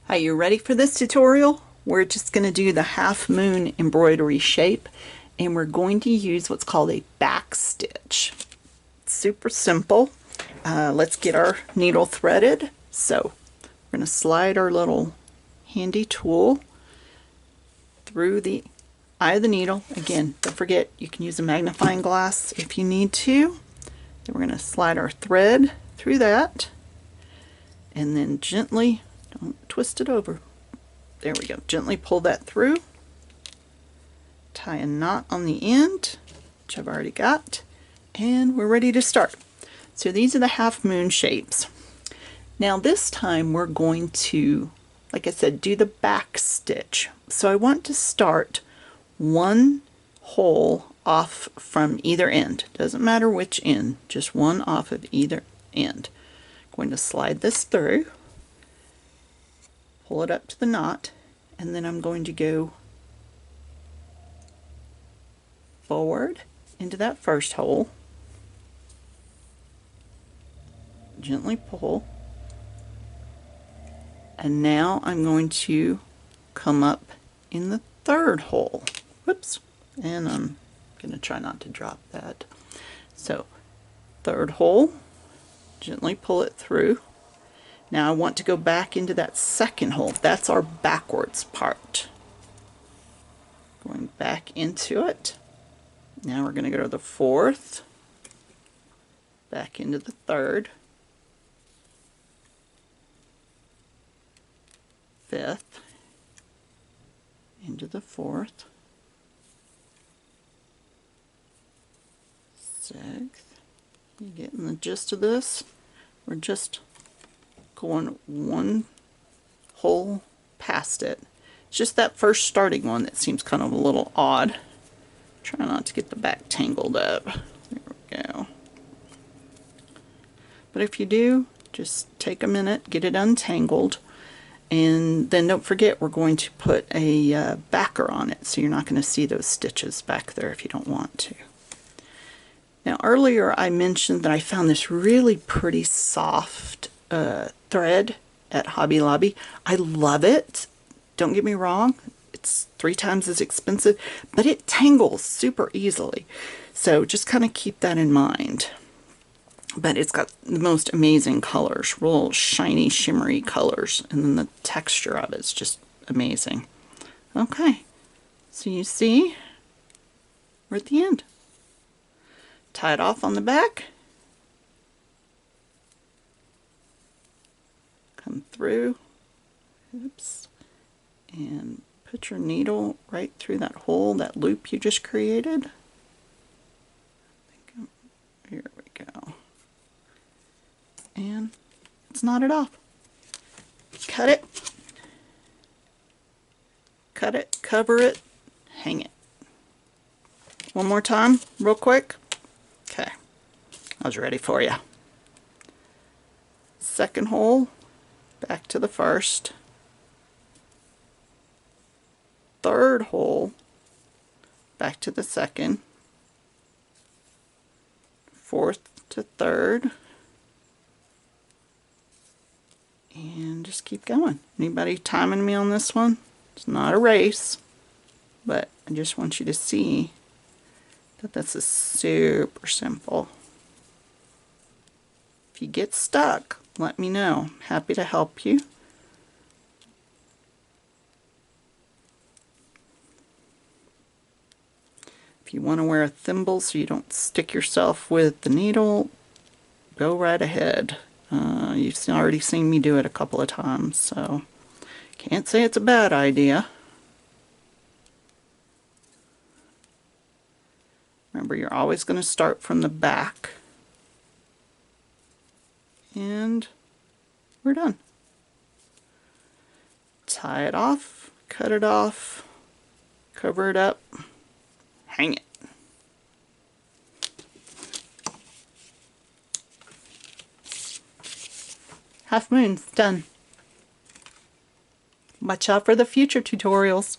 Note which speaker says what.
Speaker 1: Are you ready for this tutorial? We're just going to do the half moon embroidery shape, and we're going to use what's called a back stitch. Super simple. Let's get our needle threaded. So we're going to slide our little handy tool through the eye of the needle. Again, don't forget you can use a magnifying glass if you need to. Then we're going to slide our thread through that, and then gently, don't twist it over. There we go. Gently pull that through. Tie a knot on the end, which I've already got, and we're ready to start. So these are the half moon shapes. Now this time we're going to, like I said, do the back stitch. So I want to start one hole off from either end. Doesn't matter which end, just one off of either end. I'm going to slide this through, pull it up to the knot, and then I'm going to go forward into that first hole, gently pull, and now I'm going to come up in the third hole. Whoops, and I'm going to try not to drop that. So third hole, gently pull it through. Now I want to go back into that second hole. That's our backwards part. Going back into it. Now we're going to go to the fourth, back into the third, fifth, into the fourth, sixth. You getting the gist of this? We're just going one hole past it. It's just that first starting one that seems kind of a little odd. Try not to get the back tangled up. There we go. But if you do, just take a minute, get it untangled, and then don't forget we're going to put a backer on it, so you're not going to see those stitches back there if you don't want to. Now earlier I mentioned that I found this really pretty soft thread at Hobby Lobby. I love it. Don't get me wrong, it's 3 times as expensive, but it tangles super easily. So just kind of keep that in mind. But it's got the most amazing colors, real shiny, shimmery colors, and then the texture of it's just amazing. Okay, so you see, we're at the end. Tie it off on the back. Come through, oops, and put your needle right through that hole, that loop you just created. Here we go. And it's knotted off. Cut it, cover it, hang it. One more time, real quick. Okay, I was ready for you. Second hole, back to the first. Third hole, back to the second. Fourth to third. And just keep going. Anybody timing me on this one? It's not a race, but I just want you to see that this is super simple. If you get stuck, let me know. I'm happy to help you. If you want to wear a thimble so you don't stick yourself with the needle, go right ahead. You've already seen me do it a couple of times, so can't say it's a bad idea. Remember, you're always going to start from the back. And we're done. Tie it off, cut it off, cover it up, hang it. Half moon's done. Watch out for the future tutorials.